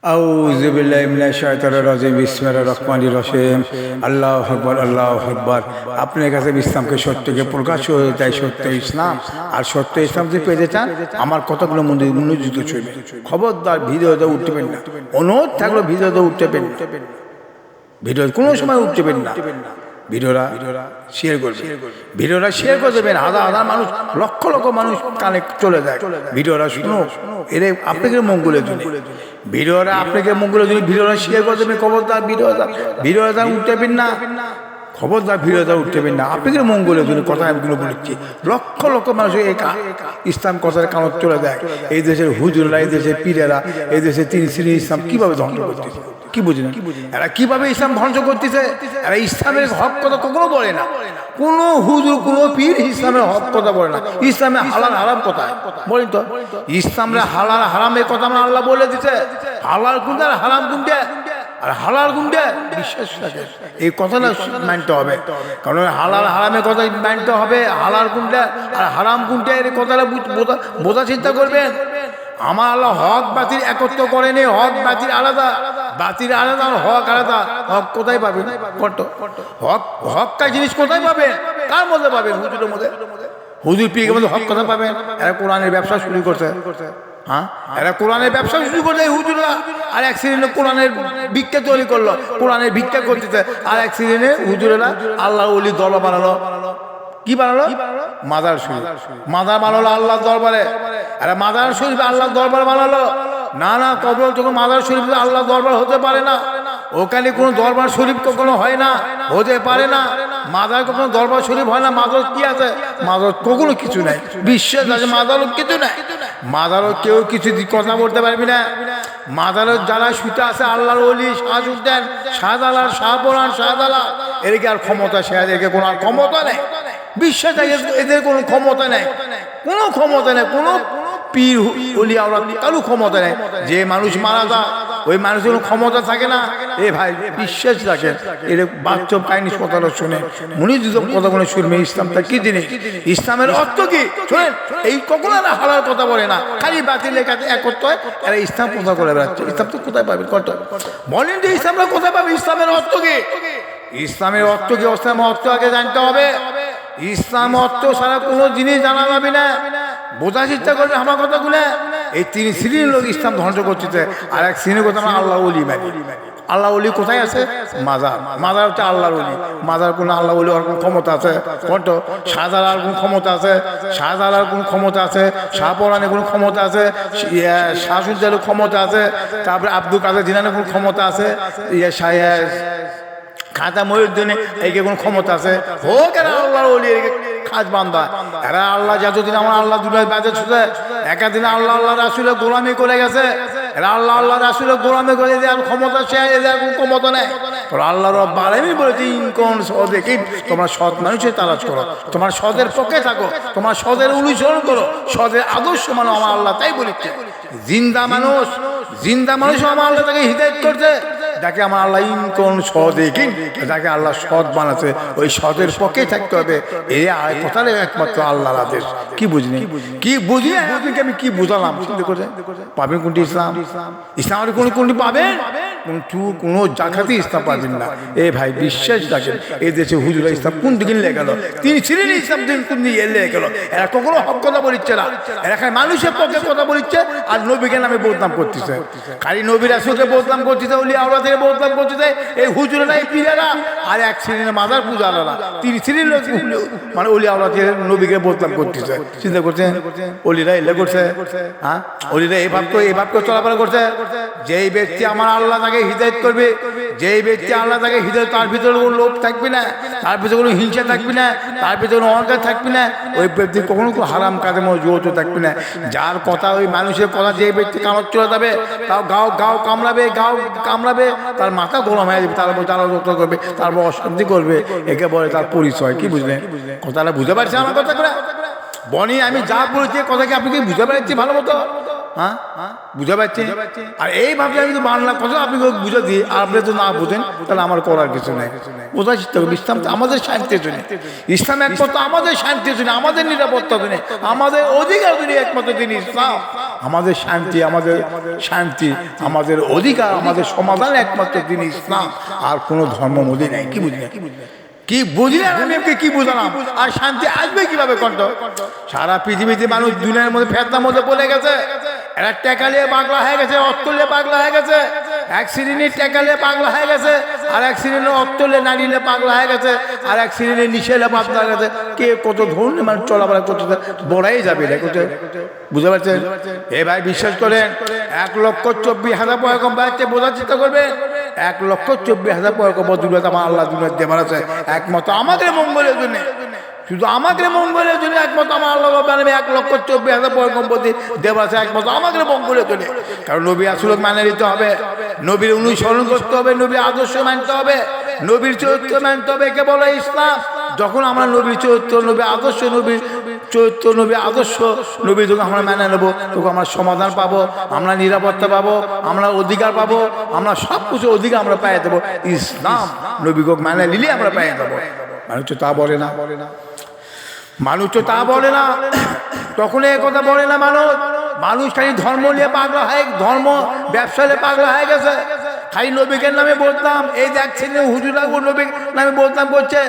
আউযু বিল্লাহি মিনাশ শাইতানির রাজিম বিসমিল্লাহির রহমানির রহিম আল্লাহু আকবার আল্লাহু আকবার। আপনার কাছে ইসলামকে সত্যকে প্রকাশ হয়ে যায়, সত্য ইসলাম। আর সত্য ইসলাম যে পেতে চান আমার কথাগুলো মনোযোগ শুনবেন। খবরদার ভিডিওতে উঠবেন না, অনুরোধ থাকলে ভিডিওতে উঠবেন না, ভিডিও কোনো সময় উঠবেন না। ভিডিওটা শেয়ার করবেন, ভিডিওটা শেয়ার করে দেবেন। হাজার হাজার মানুষ, লক্ষ লক্ষ মানুষ কানে চলে যায়। ভিডিওটা শুনো, এর আপনাকে মঙ্গলের জন্য, ভিডিওটা আপনাকে মঙ্গলের জন্য ভিডিওটা শেয়ার করে দেবেন। খবরদার ভিডিওটা উঠবেন না, খবরদার ভিডিওটা উঠবেন না। আপনাদের মঙ্গলের জন্য কথা এগুলো বলেছি। লক্ষ লক্ষ মানুষ এই ইসলাম কথার কানত চলে যায়। এই দেশের হুজুররা, এই দেশের পীরেরা, এই দেশের তিন শ্রেণীর ইসলাম কিভাবে ধ্বংস করতেছে, কি বুঝি না? এরা কিভাবে ইসলাম ধ্বংস করতেছে? এরা ইসলামের হক কথা কখনো বলে না। কোনো হুজুর, কোনো পীর ইসলামের হক কথা বলে না। ইসলামের হালাল হারাম কোথায় বলেন তো? ইসলামের হালাল হারামের কথা আমরা আল্লাহ বলে দিতে। হালাল কোনটা আর হারাম কোনটা? আর হালাল কোনটা বিশ্বাস থাকে, এই কথাটা মানতে হবে। কারণ হালাল হারামের কথা মানতে হবে। হালাল কোনটা আর হারাম কোনটা এই কথাটা বোঝা চিন্তা করবেন। আমার আল্লাহ হক বাতিল একত্র করেনি। হক বাতিল আলাদা, বাতিল আলাদা আর হক আলাদা। হক কোথায় পাবেন? হক হকটা জিনিস কোথায় পাবেন? কার মধ্যে পাবেন? হুজুরের মধ্যে। হুজুর পীরের মধ্যে হক কোথায় পাবেন? এরা কোরআনের ব্যবসা শুরু করছে। হ্যাঁ, এরা কোরআনের ব্যবসা শুরু করছে হুজুররা। আর এক শ্রেণী কোরআনের ভিক্ষা তৈরি করলো, কোরআনের ভিক্ষা করতেছে। আর এক শ্রেণী হুজুরেরা আল্লাহ ওলি দরবার বানালো। কি বানালো? মাজার শরীফ। মাজার বানালো আল্লাহর দরবারে। আরে মাজার শরীফ আল্লাহর দরবার বানালো। না না, কবর যখন মাজার শরীফ আল্লাহর দরবার হতে পারে না। ওখানে কোনো দরবার শরীফ কখনো হয় না, হতে পারে না। মাজার কখনো দরবার শরীফ হয় না। মাজার কি আছে? মাজার কখনো কিছু নাই। বিশ্বাস আছে মাজারও কিছু নাই। মাজারও কেউ কিছু কথা বলতে পারবি না। মাজারের যারা শুতে আছে আল্লাহর ওলি, শাহজুদ্দান, শাহজালাল, শাহপরান, শাহজালাল, এর কি আর ক্ষমতা? সে এদেরকে কোনো আর ক্ষমতা নেই। বিশ্বাস আছে এদের কোনো ক্ষমতা নেই, কোনো ক্ষমতা নেই। কোনো পীর ওলি আওলাদ কারো ক্ষমতা নেই। যে মানুষ মারা যায় ওই মানুষের কোনো ক্ষমতা থাকে না। এ ভাই বিশ্বাস রাখেন, এর বাস্তব কাহিনী কথাটা শুনে মনোযোগ কথাগুলো শুনবে। ইসলামটা কি জিনিস, ইসলামের অর্থ কি শোনেন। এই কখনো না হালাল কথা বলে না, খালি বাতিলের কাছে একত্র হয়। এরা ইসলাম কথা করে বেড়াচ্ছে। ইসলাম তো কোথায় পাবে? বলেন যে ইসলামটা কোথায় পাবে? ইসলামের অর্থ কি? ইসলামের অর্থ কি? ইসলামের অর্থ আগে জানতে হবে। ইসলাম অর্থ ছাড়া কোনো জিনিস জানা যাবে না। বোঝার চেষ্টা করবে আমার কথাগুলো। এই তিন শ্রেণীর লোক ইসলাম ধ্বংস করতেছে। আর এক শ্রেণীর কথা আমরা আল্লাহ ওলি মানি। আল্লাহ ওলি কোথায় আছে? মাজার। মাজার হচ্ছে আল্লাহর ওলি। মাজার কোনো আল্লাহ ওলি আর কোন ক্ষমতা আছে? কত শাহজালাল কোন ক্ষমতা আছে? শাহজালাল কোন ক্ষমতা আছে? শাহপরানের কোন ক্ষমতা আছে? শাহসুজ্জালের ক্ষমতা আছে? তারপরে আব্দুল কাদের জিলানীর কোন ক্ষমতা আছে? খাজা মহিউদ্দিন একে কোন ক্ষমতা আছে? হোক এরা আল্লাহর ওলি, খাজ বান্দা। এরা আল্লাহ যতদিন আমার আল্লাহ দুনিয়ায় বেঁচে ছিল, একাদিন আল্লাহ আল্লাহ রাসূলের গোলামি করে গেছে। এরা আল্লাহ আল্লাহ রাসূলের গোলামি করে দেওয়ার ক্ষমতা সে, এদের কোনো ক্ষমতা নেই। তোর আল্লাহ রাব্বুল আলামিন বলেছে ইনকুন সাদিকিন, তোমরা সৎ মানুষের তালাশ করো, তোমার সদের পক্ষে থাকো, তোমার সদের অনুসরণ করো, সদের আদর্শ মানো। আমার আল্লাহ তাই বলেছে। জিন্দা মানুষ, জিন্দা মানুষ আমার আল্লাহ তাকে হিদায়াত করছে। যাকে আমার আল্লাহ ইনকুন সাদিকিন, যাকে আল্লাহ সৎ বানাচ্ছে, ওই সদের পক্ষেই থাকতে হবে। এই কথাটাই একমাত্র আল্লাহর আদেশ। কি বুঝলি? কি বুঝলি? আপনাকে আমি কি বুঝালাম? চিন্তা করে পাবেন কোনটি ইসলাম? ইসলামের কোনটি পাবেন? কোনো জায়গাতেই ইসলাম পাবেন না। এ ভাই বিশ্বাস রাখেন, এই দেশে হুজুরা ইসলাম কোন দিকে লেগে গেল? তিনি ছিলেন ইসলাম দিন কোন দিকে লেগে গেল? এরা কখনো হক কথা বলিচ্ছে না। এরা খালি মানুষের পক্ষে কথা বলিচ্ছে আর নবীকে নামে বদনাম করতেছে। খালি নবী রাসূলকে বদনাম করতেছে, ওলি আওলাদ থেকে বদনাম করতেছে এই হুজুরেরা, এই পীরেরা। আর এক শ্রেণীর মাজার পূজারা, তিনি শ্রেণীর লোক মানে ওলি আওলাদ নবীকে বদনাম করতেছে। চিন্তা করছেন ওলিরা এলে করছে? হ্যাঁ, ওলিরা এই ভাব করে চলাফেরা করছে। যেই ব্যক্তি আমার আল্লাহ তাকে হিদায়াত করবে, যেই ব্যক্তি আল্লাহ তাকে হিদায়াত, তার ভিতরে কোনো লোভ থাকবে না, তার ভিতরে কোনো হিংসা থাকবে না, তার ভিতরে কোনো অহংকার থাকবে না। ওই ব্যক্তি কখনো হারাম কাজে জড়িত থাকবে না। যার কথা, ওই মানুষের কথা যে ব্যক্তি কামড় চলে যাবে, তাও গাও কামড়াবে, তার মাথা গরম হয়ে যাবে, তারপর তারা যত্ন করবে, তারপর অশান্তি করবে। একে বলে তার পরিচয়। কি বুঝলেন? কথাটা বুঝতে পারছি আমার কথা করে? বনি আমি যা বলেছি কথা কি আপনি কি বুঝতে পারছি ভালো মতো? হ্যাঁ বুঝা পাচ্ছেন? আর এইভাবে আমি তো বাংলা কথা আপনি বুঝে দিই, আর আপনি তো না বুঝেন, তাহলে আমার করার কিছু নেই। বোঝার চেষ্টা করবো, ইসলাম তো আমাদের শান্তির জন্য, ইসলাম একমাত্র আমাদের শান্তির জন্য, আমাদের নিরাপত্তার জন্য, আমাদের অধিকার জন্য একমাত্র দিন ইসলাম। আমাদের শান্তি, আমাদের শান্তি, আমাদের অধিকার, আমাদের সমাধান একমাত্র দিন ইসলাম। আর কোনো ধর্ম মধ্যে নেই। কি বুঝলেন? কি বুঝলেন? আমি আপনাকে কি বুঝলাম? আর শান্তি আসবে কিভাবে কণ্ঠ? সারা পৃথিবীতে মানুষ দুনিয়ার মধ্যে ফেতনার মধ্যে পড়ে গেছে। এরা টেকা নিয়ে পাগলা হয়ে গেছে, অর্থ নিয়ে পাগলা হয়ে গেছে। এক শ্রেণীর টেকা নিয়ে পাগলা হয়ে গেছে, আর এক শ্রেণীর অর্থ নিয়ে নারী নিয়ে পাগলা হয়ে গেছে, আর এক শ্রেণীর নিশে নিয়ে পাগলা হয়ে গেছে। কে কত ধরনের মানুষ চলাফেরা করতেছে, বড়াই যাবে না করতে। বুঝতে পারছেন? এ ভাই বিশ্বাস করেন, 1,24,000 পয়গম্বর আছে, বোঝার চেষ্টা করবেন। 1,24,000 পয়গম্বর দুনিয়াতে আমার আল্লাহ দুনিয়াতে দেবার আছে একমাত্র আমাদের মঙ্গলের জন্য, শুধু আমাদের মঙ্গলের জন্য একমাত্র আমার আল্লাহ বানাবে। 1,24,000 পয়গম্বর দেবার আছে একমাত্র আমাদের মঙ্গলের জন্য। কারণ নবী আসলে মানে নিতে হবে, নবীর অনুসরণ করতে হবে, নবীর আদর্শ মানতে হবে, নবীর চরিত্র মানতে হবে। কে বলে ইসলাম? যখন আমরা নবীর চরিত্র, নবীর আদর্শ, নবীর চরিত্র, নবীর আদর্শ, নবী যখন আমরা মেনে নেবো, তখন আমরা সমাধান পাবো, আমরা নিরাপত্তা পাবো, আমরা অধিকার পাবো, আমরা সব কিছু অধিকার আমরা পাইয়ে দেবো। ইসলাম নবীকে মেনে নিলে আমরা পাইয়ে দেবো। মানুষ তো তা বলে না, মানুষ তো তা বলে না, তখন এই কথা বলে না মানুষ। মানুষ খালি ধর্ম নিয়ে পাগলা হয়, ধর্ম ব্যবসা নিয়ে পাগলা হয়ে গেছে। খালি নবীকে নামে বলতাম, এই দেখছেন হুজুরা নবী নামে বলতাম বলছে,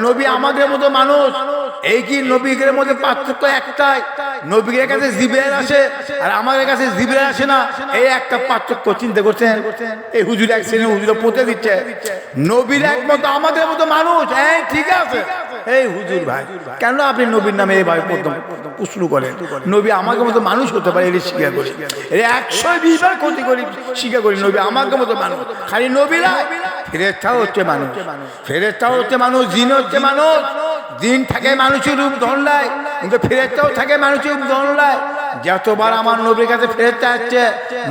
নবী আমাদের মতো মানুষ। এই কি নবীদের মধ্যে পার্থক্য একটাই, নবীর কাছে জিবরাইল আসে আর আমাদের কাছে জিবরাইল আসে না, এই একটা পার্থক্য। চিন্তা করছেন? এই হুজুর এক শ্রেণীর হুজুরা পৌঁছে দিচ্ছে, নবীর একমতো আমাদের মতো মানুষ। এই ঠিক আছে, এই হুজুর ভাই কেন আপনি নবীর নামে এইভাবে প্রথম প্রশ্ন করেন? নবী আমাকে মতো মানুষ হতে পারে, এটা স্বীকার করি। এটা 120 বার ক্ষতি করি, স্বীকার করি নবী আমাকে মতো মানুষ। খালি নবীরা, ফেরেশতাও হচ্ছে মানুষ, ফেরেশতাও হচ্ছে মানুষ, জিন হচ্ছে মানুষ। জিন থাকে মানুষের রূপ ধরলায়, কিন্তু ফেরেশতাও থাকে মানুষের রূপ ধরলায়। যতবার আমার নবীর কাছে ফেরেশতা আসছে,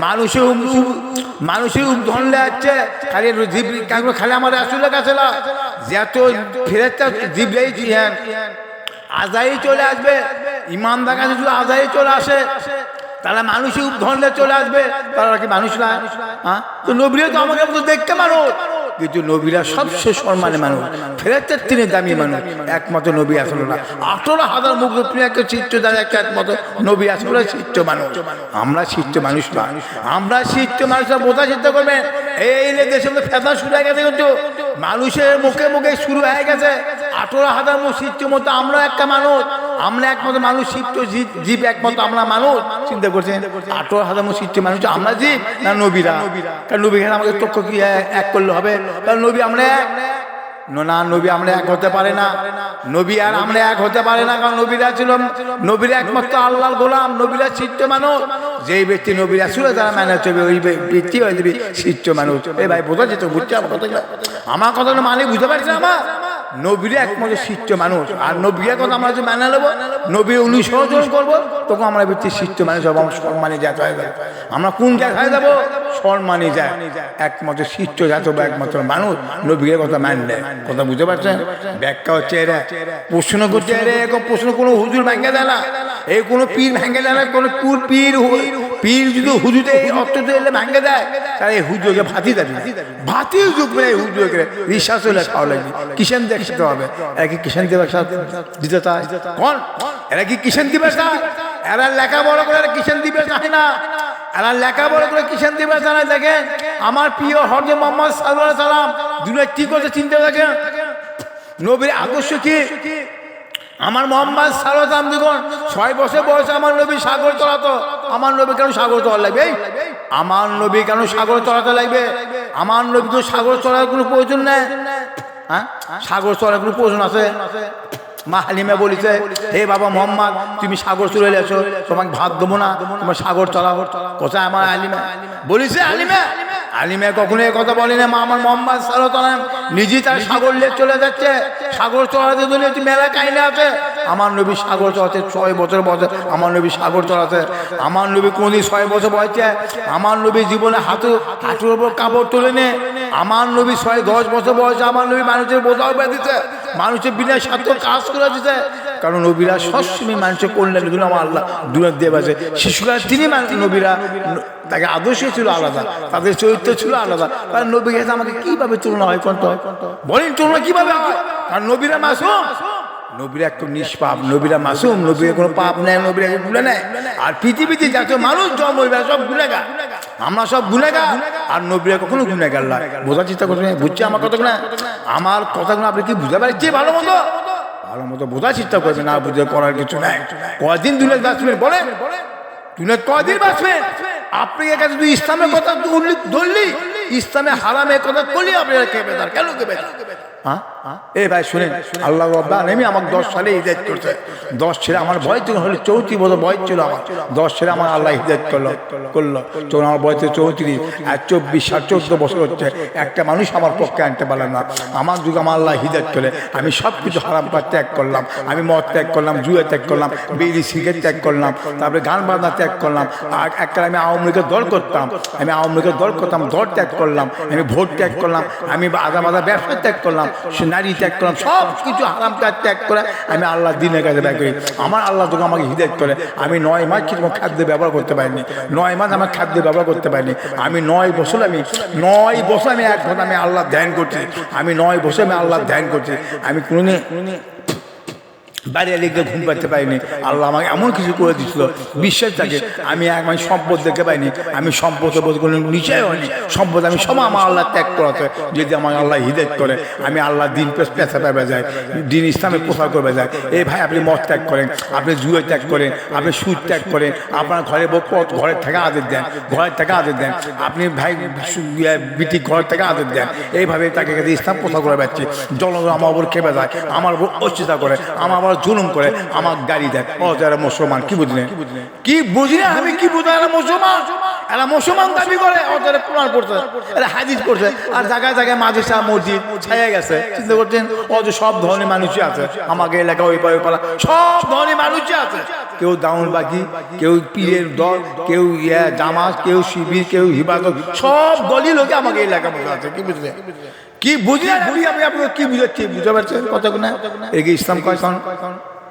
মানুষের রূপ ধরলে আসছে, খালি আমার রাসূলের কাছে না, যত ফেরেশতা জিবরাইল ছিলেন, আজাইল চলে আসবে। ইমানদার কাছে যদি আজাইল চলে আসে, তারা মানুষের রূপ ধরলে চলে আসবে। তারা কি মানুষ না? হ্যাঁ, তো নবীরা তো আমাকে মতো দেখতে মানুষ, কিন্তু নবীরা সবচেয়ে সম্মানে মানুষ, ফেরেশতার তিনি দামি মানুষ। একমাত্র নবী আসলো না। 18,000 মুখ তুমি একটা শিষ্য দ্বারা একমাত্র নবী আসলে শিষ্য মানুষ। আমরা শিষ্য মানুষ না, আমরা শিষ্য মানুষরা বোঝা চিন্তা করবেন। এই দেশের মধ্যে ফেদা শুরু হয়ে গেছে, কিন্তু মানুষের মুখে মুখে শুরু হয়ে গেছে। 18,000 মুখ শিষ্য মতো আমরা একটা মানুষ, আমরা একমাত্র মানুষ, শিষ্য জীব একমাত্র আমরা মানুষ। চিন্তা করছেন? 18,000 মুখ শিষ্য মানুষ আমরা জীব না নবীরা? কারণ নবী আমাকে তক্ষ কি এক করলে হবে? কারণ নবী আমরা এক না, নবী আমরা এক হতে পারে না, নবী আর আমরা এক হতে পারে না। কারণ নবীরা ছিল, নবীরা একমাত্র আল্লাহর গোলাম, নবীরা শিষ্য মানুষ। যেই ব্যক্তি নবীরা ছিল তারা মেনে চলবে, ওই ব্যক্তি হয়ে যাবে শিষ্য মানুষ। এই ভাই বোঝা যেত, বুঝছে আমার কথা? আমার কথা মানে বুঝতে পারছি আমার নবীরা একমাত্র শিষ্য মানুষ। আর নবীর কথা আমরা যে মেনে নেবো, নবীর অনুসরণ করবো, তখন আমরা ব্যক্তি শিষ্য মানুষ হবো, আমরা সম্মানী জাত হয়ে যাবো। আমরা কোন জায়গায় যাবো? সম্মানী যায়। একমাত্র শিষ্য জাত হবো, একমাত্র মানুষ নবীর কথা মানলে। কথা বুঝতে পারছেন? ব্যাখ্যা হচ্ছে এরা প্রশ্ন করছে, এরা এরকম প্রশ্ন কোনো হুজুর ভেঙে দেয় না, এই কোনো পীর ভেঙে দেয় না। কোনো পীর যদি হুজুরে এই অর্থ এলে ভেঙে দেয়, তারা এই হুজুরকে ভাতি দেবে, ভাতির যুগ মেরে হুজুরকে বিশ্বাস হলে খাওয়া লাগবে। কিষেন দেখতে হবে, এরা কি কিষেন দিবে দিতে চায়? কোন এরা কি কিষেন দিবে চায়? এরা লেখাপড়া করে কিষেন দিবে চায় না, এরা লেখাপড়া করে কিষেন দিবে চায় না। দেখেন আমার প্রিয় হযরত মুহাম্মদ সাল্লাল্লাহু আলাইহি সাল্লাম দুনিয়া কি করছে চিন্তা দেখেন। নবীর আদর্শ কি? আমার মোহাম্মদ সাল্লাল্লাহু আলাইহি সাল্লাম যখন 6 বছর বয়সে আমার নবী সাগর তলাতো, আমার নবী কেন সাগর তলা লাগবে? আমার নবী কেন সাগর তলাতে লাগবে? আমার নবী তো সাগর চলার কোনো প্রয়োজন নেই। হ্যাঁ, সাগর চলার কোনো প্রয়োজন আছে? মা হালিমা বলেছে, হে বাবা মোহাম্মদ, তুমি সাগর চলে এসো, তোমাকে ভাত দেবো না, তোমার সাগর চলাও। কোথায় আমার হালিমা বলেছে? হালিমা কখনো এ কথা বলে না। মা আমার মোহাম্মদ সাল্লাল্লাহু আলাইহি ওয়াসাল্লাম নিজেই তার সাগর নিয়ে চলে যাচ্ছে। সাগর চলাতে দুনিয়া মেলা কাহিনী আছে। আমার নবী সাগর চলাতে 6 বছর বয়সে আমার নবী সাগর চলাতে। আমার নবী কোনদিন 6 বছর বয়সে আমার নবী জীবনে হাঁটুর উপর কাপড় তুলে নে। আমার নবী 6-10 বছর বয়সে আমার নবী মানুষের বোঝাও বেঁধেছে, মানুষের বিনা স্বার্থ কাজ করে দিতে। কারণ নবীরা সবসময় মানুষের কল্যাণগুলো আমার আল্লাহ দূরে দিয়ে বাজে। শিশুকাল তিনি নবীরা তাকে আদর্শ ছিল আলাদা, তাদের চরিত্র ছিল আলাদা। কারণ নবীর কাছে আমাকে কিভাবে তুলনা হয় কোন বলেন, তুলনা কিভাবে হয়? কারণ নবীরা মাসুম, নবীরা একটু নিষ্পাপ, নবীরা মাসুম, নবীরা কোনো পাপ নেয়, নবীরা ভুলে নেয়। আর পৃথিবীতে যত মানুষ জন্ম সব গুনেগার, আমরা সব গুনেগার, আর নবীরা কখনো গুনেগার না। বোঝার চেষ্টা করছেন, বুঝছে আমার কথাগুলো? আমার কথাগুলো আপনি কি বুঝতে পারছি? ভালো মতো ভালো মতো বোঝার চেষ্টা করবেন, না বুঝে করার কিছু নাই। কদিন দুনিয়া বাঁচবেন বলেন? দুনিয়া কদিন বাঁচবেন? আপনি কাছে তুই ইসলামের কথা উল্লেখ ধরলি, ইসলামে হারামের কথা করলি, আপনারা কে বেদার? কেন কে বেদার? এ ভাই শুনেন, আল্লাহ রাব্বুল আলামিন আমাকে 10 সালে হিদায়াত করছে। 10 ছেলে আমার বয়স ছিল হলে 34 বছর বয়স ছিল আমার। 10 ছেলে আমার আল্লাহ হিদায়াত করলো। আমার বয়সে 34 আর 24 আর 14 বছর হচ্ছে। একটা মানুষ আমার পক্ষে আনতে পারলাম না। আমার যুগে আমার আল্লাহ হিদায়াত করে আমি সব কিছু হারাম কাজ ত্যাগ করলাম। আমি মদ ত্যাগ করলাম, জুয়া ত্যাগ করলাম, বিড়ি সিগারেট ত্যাগ করলাম, তারপরে গান বাজনা ত্যাগ করলাম। আর একটা আমি আওয়ামী লীগের দল করতাম, আমি আওয়ামী লীগের দল করতাম, দল ত্যাগ করলাম, আমি ভোট ত্যাগ করলাম, আমি আদা মাদা ব্যবসা ত্যাগ করলাম, নারী ত্যাগ করলাম, সব কিছু হারাম কাজ ত্যাগ করে আমি আল্লাহ দিনের কাছে ব্যয় করি। আমার আল্লাহ যখন আমাকে হিদায়াত করে, আমি 9 মাস কিন্তু খাদ্য ব্যবহার করতে পারিনি। 9 মাস আমার খাদ্য ব্যবহার করতে পারিনি। আমি 9 বছর আমি 1 ঘন্টা আমি আল্লাহ ধ্যান করছি। আমি 9 বছর আমি আল্লাহ ধ্যান করছি। আমি কোনোদিন বাইরে লিখে ঘুম পাইতে পারিনি। আল্লাহ আমাকে এমন কিছু করে দিচ্ছিল, বিশ্বাস থাকে। আমি সম্পদ দেখতে পাইনি, আমি সম্পদ কোনো নিচয় হয়নি। সম্পদ আমি সব আমার আল্লাহ ত্যাগ করাতে, যদি আমার আল্লাহ হিদায়াত করে আমি আল্লাহ দিন পেঁচা পাবে যায়, দিন ইসলামে প্রচার করবে যায়। এই ভাই আপনি মদ ত্যাগ করেন, আপনি জুয়ে ত্যাগ করেন, আপনি সুদ ত্যাগ করেন, আপনার ঘরে ঘরের থেকে আদেশ দেন, ঘরের থেকে আদেশ দেন, আপনি ভাই বিটি ঘরের থেকে আদেশ দেন। এইভাবে তাকে কাছে ইসলাম প্রচার করে পাচ্ছি। জনগণ আমার ওপর খেপে যায়, আমার উপর অস্বীকার করে, আমার জুলুম করে, আমার গাড়ি দেয়। ও যারা মুসলমান কি বুঝলেন? কি বুঝলেন? আমি কি বুঝলাম? এরা মুসলমান, এরা মুসলমান দাবি করে, ওদের কোরআন পড়ছে, এরা হাদিস পড়ছে, আর জায়গায় জায়গায় মাদ্রাসা মসজিদ ছায়া গেছে। চিন্তা করছেন অত সব ধরনের মানুষই আছে আমাকে এলাকা, ওই পাড়া সব ধরনের মানুষই আছে। কেউ দাউন বাকি, কেউ পীরের দল, কেউ জামাত, কেউ শিবির, কেউ হিফাজত, সব দলই লোকে আমাকে এলাকা মধ্যে আছে। কি বুঝলেন? কি বুঝলেন? আমি আপনাকে কি বুঝাচ্ছি? বুঝতে পারছেন কথাগুলো? এগিয়ে ইসলাম কয়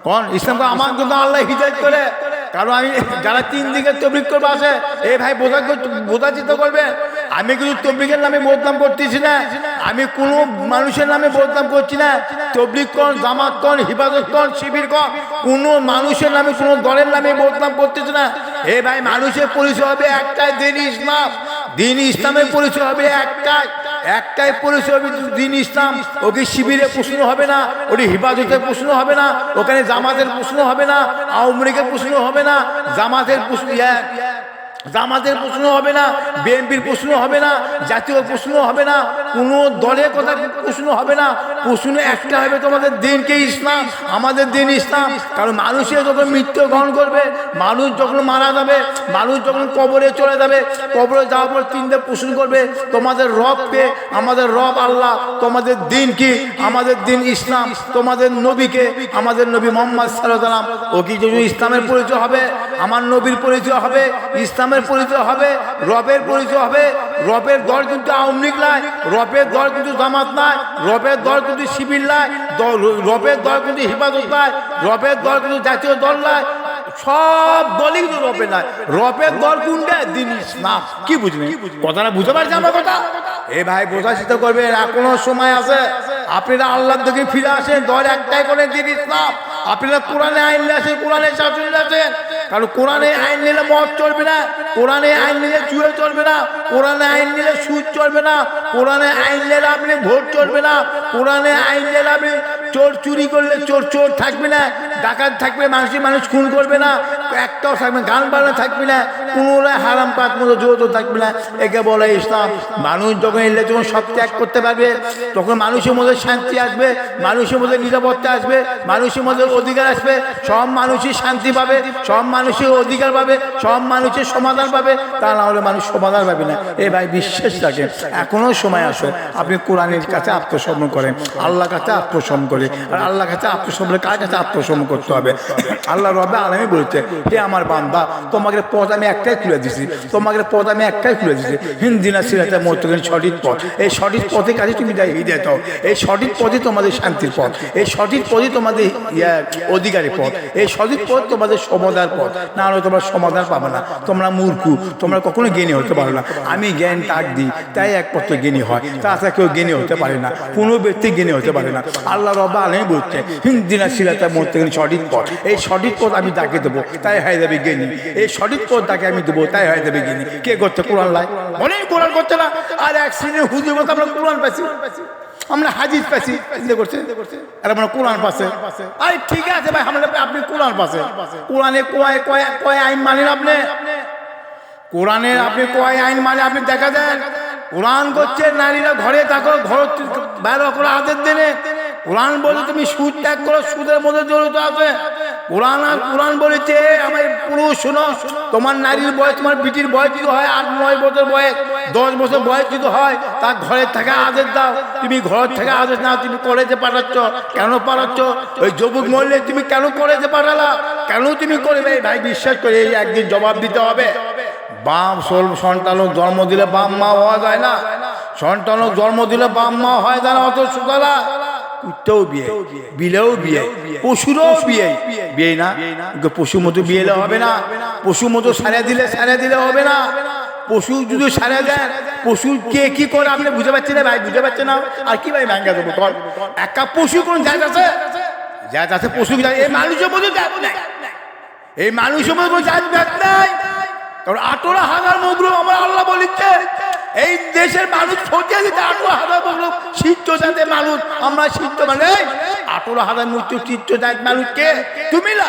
কোন ইসলাম আমার কিন্তু আল্লাহ হিদায়াত করে। কারণ আমি যারা 3 দিকে তবলিগ করবে আছে, এই ভাই বোঝা চিন্তা করবে, আমি কিন্তু তবলিগের নামে বদনাম করতেছি না, আমি কোনো মানুষের নামে বদনাম করছি না। তবলিগ কর, জামাত কর, হিফাজত কর, শিবির কর, কোনো মানুষের নামে, কোনো দলের নামে বদনাম করতেছি না। এই ভাই মানুষের পরিচয় হবে একটাই, দিন ইসলাম। দিন ইসলামের পরিচয় হবে একটাই পরিচয় হবে দিন ইসলাম। ওকে শিবিরে প্রশ্ন হবে না, ওটি হিফাজতের প্রশ্ন হবে না, ওখানে জামাতের প্রশ্ন হবে না, আওয়ামী লীগের প্রশ্ন হবে না, জামাতের প্রশ্ন হবে না, বিএনপির প্রশ্ন হবে না, জাতীয় প্রশ্ন হবে না, কোনো দলের কথা প্রশ্ন হবে না। প্রশ্ন একটা হবে, তোমাদের দিনকে ইসলাম, আমাদের দিন ইসলাম। কারণ মানুষের যখন মৃত্যু গ্রহণ করবে, মানুষ যখন মারা যাবে, মানুষ যখন কবরে চলে যাবে, কবরে যাওয়ার পর 3টে প্রশ্ন করবে, তোমাদের রবকে? আমাদের রব আল্লাহ। তোমাদের দিন কি? আমাদের দিন ইসলাম। তোমাদের নবীকে? আমাদের নবী মুহাম্মদ সাল্লাল্লাহু আলাইহি ওয়াসাল্লাম। ও কি যদি ইসলামের পরিচয় হবে, আমার নবীর পরিচয় হবে, ইসলামের পরিচয় হবে, রবের পরিচয় হবে। রবের দল কিন্তু আওয়ামী লীগ নাই, রবের দল কিন্তু জামাত নাই, রবের দল কিন্তু শিবির নাই, রবের দল কিন্তু হিফাজত নাই, রবের দল কিন্তু জাতীয় দল নাই, সব দলই কিন্তু রবের নাই। রবের দল কোনটা? দিন ইসলাম। কি বুঝলেন কথাটা? বুঝতে পারছি আমার কথা? এ ভাই বোঝা চিন্তা করবে, এখনো সময় আছে। আপনারা আল্লাহর দিকে ফিরে আসেন, দল একটাই করে, দিন ইসলাম। আপনারা কোরআনে আইন নিয়ে আসেন, কোরআনে শাসন নিয়ে আসেন। কারণ কোরআনে আইন নিলে মদ চলবে না, কোরআনে আইন নিলে চুয়ে চলবে না, কোরআনে আইন নিলে সুদ চলবে না, কোরআনে আইন নিলে আপনি ভোট চলবে না, কোরআনে আইন নিলে আপনি চোর চুরি করলে চোর থাকবে না, ডাকাত থাকবে, মানুষ খুন করবে না, একটাও থাকবে, গান বাজনা থাকবে না, কোনো হারাম কাজ মতো যৌথ থাকবে না। একে বলে ইসলাম। মানুষ যখন এলে যখন সব ত্যাগ করতে পারবে, তখন মানুষের মধ্যে শান্তি আসবে, মানুষের মধ্যে নিরাপত্তা আসবে, মানুষের মধ্যে অধিকার আসবে, সব মানুষই শান্তি পাবে, সব মানুষের অধিকার পাবে, সব মানুষের সমাধান পাবে। তা না হলে মানুষ সমাধান পাবে না। এ ভাই বিশ্বাস রাখে, এখনো সময় আসে। আপনি কোরআনের কাছে আত্মসমর্পণ করেন, আল্লাহর কাছে আত্মসমর্পণ করে। আর আল্লাহর কাছে আত্মসমর্পণ, কার কাছে আত্মসমর্পণ করতে হবে। আল্লাহ রাব্বুল আলামিন বলেছে, হে আমার বান্দা, তোমাকে পথ আমি একটাই খুলে দিছি, তোমাকে পথ আমি একটাই খুলে দিছি, হিন্দিনা সিরাতে মুস্তাকিম, সঠিক পথ। এই সঠিক পথে কাজে তুমি যাই হিদায়াত হও। এই সঠিক পথই তোমাদের শান্তির পথ, এই সঠিক পথই তোমাদের অধিকারী পথ, এই সঠিক পথ তোমাদের সমাধান পথ। না হলে তোমরা সমাধান পাবে না। তোমরা মূর্খু, তোমরা কখনো জ্ঞানী হতে পারো না। আমি জ্ঞান তাক দিই, তাই একমাত্র জ্ঞানী হয়, তাছাড়া কেউ জ্ঞানী হতে পারে না, কোনো ব্যক্তি জ্ঞানী হতে পারে না। আল্লাহ রাব্বুল আলামিন বলছে, হিন্দিনা সিরাতে মুস্তাকিম, সঠিক পথ। এই সঠিক পথ আমি তাকে দেবো, তাই হয়ে যাবে জ্ঞানী। এই সঠিক পথ তাকে আমি দেবো, তাই হয়ে যাবে জ্ঞানী। কে করছে? কোরআন লাই অনেক কোরআন করছে না। আর এক শ্রেণীর হুজুর মতো আমরা কোরআন পাচ্ছি, আমরা হাদিস পাচ্ছি, করছে আর আমরা কোরআন পাশে। আরে ঠিক আছে ভাই, আমরা আপনি কোরআন পাশে, কোরআনে কয় আইন মানেন আপনি? কোরআনের আপনি কয় আইন মানে আপনি দেখা দেন? কোরআন করছে নারীরা ঘরে থাকো, ঘর বাইরে করে আদেশ দেনে। কোরআন বলে তুমি সুদ ত্যাগ করো, সুদের মধ্যে জড়িত আছে। কোরআন বলেছে আমার পুরুষ শোনো, তোমার নারীর বয়স, তোমার বিটির বয়স যদি হয় 8-9 বছর বয়স, 10 বছর বয়স যদি হয়, তার ঘরের থেকে আদেশ দাও। তুমি ঘর থেকে আদেশ নাও, তুমি কলেজে পাঠাচ্ছ, কেন পাঠাচ্ছ? ওই যুবক মরলে তুমি কেন কলেজে পাঠালা? কেন তুমি করবে? ভাই বিশ্বাস করে এই একদিন জবাব দিতে হবে। বাপ সন্তানক জন্ম দিলে বাপ মা হওয়া যায় না, সন্তানক জন্ম দিলে বাপ মা হয় যায় না। অত সুতরাং কুত্তেও বিয়ে, বিলেও বিয়ে, পশুরও বিয়ে, বিয়ে না পশু মতো বিয়েলে হবে না। পশু মতো সারিয়ে দিলে হবে না। পশু যদি সারিয়ে দেন, পশু কে কি করে আপনি বুঝে পাচ্ছেন না ভাই? বুঝে পাচ্ছেন না? আর কি ভাই ভাঙ্গা দেবো? একা পশু কোন জাত আছে? জাত আছে পশু, এই মানুষের মধ্যে জাত নাই, এই মানুষের মধ্যে কোনো জাত জাত নাই। কারণ 18,000 মজলুম আমার আল্লাহ বলিচ্ছে, এই দেশের মানুষ ফটিয়ে দিতে 18,000 মজলুম শিষ্ট জাতের মানুষ। আমরা শিষ্ট মানে 18,000 মৃত্যু শিষ্ট জাত মানুষকে তুমি না,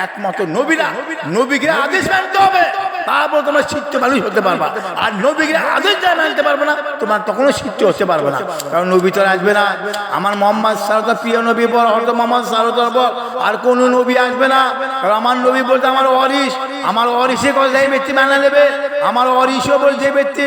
একমাত্র নবীরা, নবীকে আদেশ মানতে হবে, তারপর তোমার শিষ্ট মানুষ হতে পারবা। আর নবীকে আদেশ যা মানতে পারবে না, তোমার তখনও শিষ্ট হতে পারবে না। কারণ নবী তো আসবে না। আমার মোহাম্মদ সারদার প্রিয় নবী বল, হয়তো মোহাম্মদ সারদার বল, আর কোনো নবী আসবে না। কারণ আমার নবী বলতে আমার ওয়ারিস, আমার ওয়ারিসে কথা যে ব্যক্তি মানা নেবে, আমার ওয়ারিসও বল যে ব্যক্তি,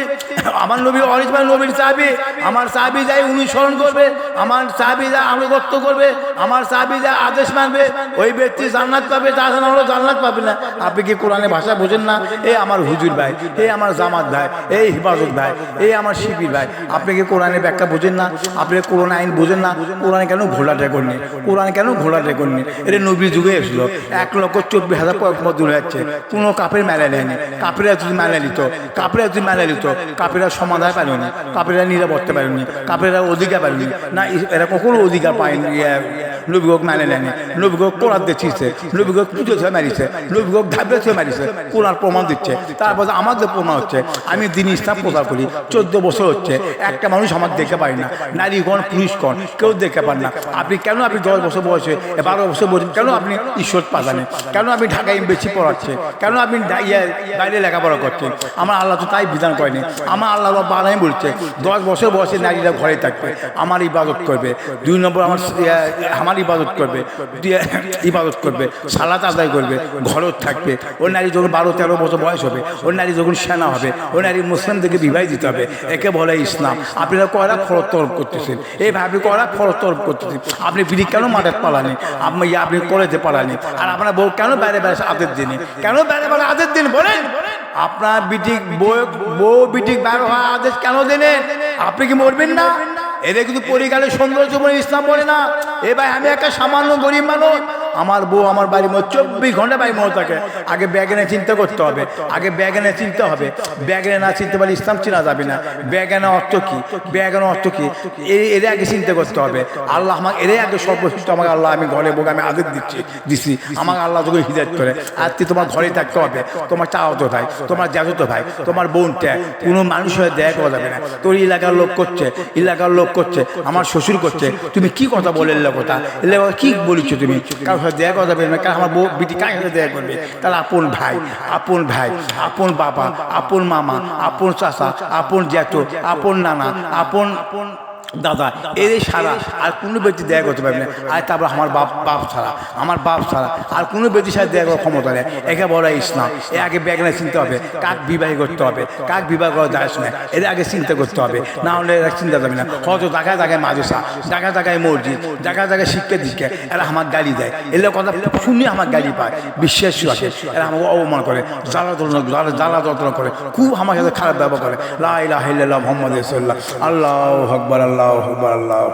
আমার নবী ওয়ারিস মানে নবীর সাহাবী, আমার সাহাবী যাই অনুসরণ করবে, আমার সাহাবী যা আনুগত্য করবে, আমার সাহাবী যা আদেশ মানবে, ওই ব্যক্তি জান্নাত পাবে, তাছাড়া হলো জান্নাত পাবে না। আপনি কি কোরআনের ভাষা বোঝেন না? এই আমার হুজুর ভাই, এই আমার জামাত ভাই, এই হিফাজত ভাই, এই আমার শিবির ভাই, আপনি কি কোরআনের ব্যাখ্যা বোঝেন না? আপনি কোরআন আইন বোঝেন না? কোরআন কেন ঘোলাটে করনি? কোরআন কেন ঘোলাটে করনি? এটা নবীর যুগে এসলো, 1,24,000 পয়গম্বর দূরে যাচ্ছে, কোনো কাপের মেলা নেয়নি। কাপেরা যদি মেলা নিত, কাপেরা যদি মেলা নিত, কাপেরা সমাধান পারেনি, কাপেরা নিরাপত্তা পারেনি, কাপেরা অধিকার পারেনি না, এরা কখনো অধিকার পায়নি। নবীগক মানে নেয়নি, নবীগক কোরআন দিচ্ছে, নবীগক পুজো থেকে মারিছে, নবীগক ধাবড়ে থেকে মারিছে, কোরআন প্রমাণ দিচ্ছে। তারপর আমাদের প্রমাণ হচ্ছে, আমি দিন ইসলাম প্রচার করি, 14 বছর হচ্ছে, একটা মানুষ আমার দেখে পাই না, নারীগণ পুরুষগণ কেউ দেখে পান না। আপনি কেন, আপনি 10 বছর বয়সে, 12 বছর বয়সে কেন আপনি ঈশ্বর পাজানে? কেন আপনি ঢাকায় বেশি পড়াচ্ছে? কেন আপনি বাইরে লেখাপড়া করছেন? আমার আল্লাহ তো তাই বিধান করেনি। আমার আল্লাহ বানাই বলছে 10 বছর বয়সে নারীরা ঘরে থাকবে, আমার ইবাদত করবে। 2 নম্বর আমার ইবাদত করবে, ইবাদত করবে, সালাত আদায় করবে, ঘরত থাকবে। ওই নারী যখন 12-13 বছর বয়স হবে, ওই নারী যখন সেনা হবে, ওই নারী মুসলিমদেরকে বিবাহ দিতে হবে। একে বলে ইসলাম। আপনারা কয়রা ফরজ তরফ করতেছেন, এইভাবে কয়রা ফরজ তরফ করতেছেন। আপনি বিড়ি কেন মাঠে পালানি? আপনি কলেজে পালানি? আর আপনার বউ কেন বাইরে বাইরে আদেশ দিন? কেন বাইরে বাইরে আদেশ দিন বলেন? আপনার বিটিক বউ বিটিক বাইরে হওয়ার আদেশ কেন দিলেন? আপনি কি মরবেন না? এদের কিন্তু পরিকালে সৌন্দর্য বলে ইসলাম বলে না। এ ভাই, আমি একটা সামান্য গরিব মানুষ, আমার বউ আমার বাড়ির মধ্যে 24 ঘন্টা বাড়ির মধ্যে থাকে। আগে ব্যাগেনে চিন্তা করতে হবে, আগে ব্যাগেনে চিনতে হবে। ব্যাগেনে না চিনতে পারলে ইসলাম চেনা যাবে না। ব্যাগেনে অর্থ কী, ব্যাগেনে অর্থ কী, এর আগে চিন্তা করতে হবে। আল্লাহ আমাকে এর আগে সর্বশ্রেষ্ঠ, আমাকে আল্লাহ আমি ঘরে বউ আমি আদেশ দিচ্ছি, আমাকে আল্লাহ তোকে হিদায়াত করে। আর তোমার ঘরে থাকতে হবে, তোমার চাওয়াতো ভাই, তোমার জ্যাঠতো ভাই, তোমার বোনটা, কোনো মানুষ হয়ে দেখা করা যাবে না। তোর এলাকার লোক করছে, এলাকার লোক করছে, আমার শ্বশুর করছে, তুমি কি কথা বলে কথা, এলাকা কি বলিছ তুমি? কারোর সাথে দেখা করা যাবে না। কারণ আমার বউ বিটি কার সাথে দেখা করবে? তাহলে আপন ভাই, আপন ভাই, আপন বাবা, আপন মামা, আপন চাচা, আপন জ্যাঠো, আপন নানা, আপন দাদা এই সারা আর কোনো ব্যক্তি দেখা করতে পারবে না। আর তারপর আমার বাপ ছাড়া, আমার বাপ ছাড়া আর কোনো ব্যক্তির সাথে দেখা করার ক্ষমতা নেই। একে বলা ইসলাম। এ আগে ব্যাগনে চিনতে হবে কাক বিবাহ করতে হবে, কাক বিবাহ করা যায় না, এর আগে চিন্তা করতে হবে, না হলে এরা চিন্তা যাবে না। কত জায়গায় জায়গায় মাদ্রাসা, জায়গায় জায়গায় মসজিদ, জায়গায় জায়গায় শিক্ষা দীক্ষা, এরা আমার গালি দেয়। এগুলো কথা শুনে আমার গালি পায়, বিশ্বাস আছে। এরা আমাকে অবমান করে, জ্বালা যন্ত্রণা করে, খুব আমার সাথে খারাপ ব্যবহার করে। লা ইলাহা ইল্লাল্লাহ মুহাম্মাদুর রাসূলুল্লাহ। আল্লাহু আকবার, আল্লাহু আকবার, আল্লাহ।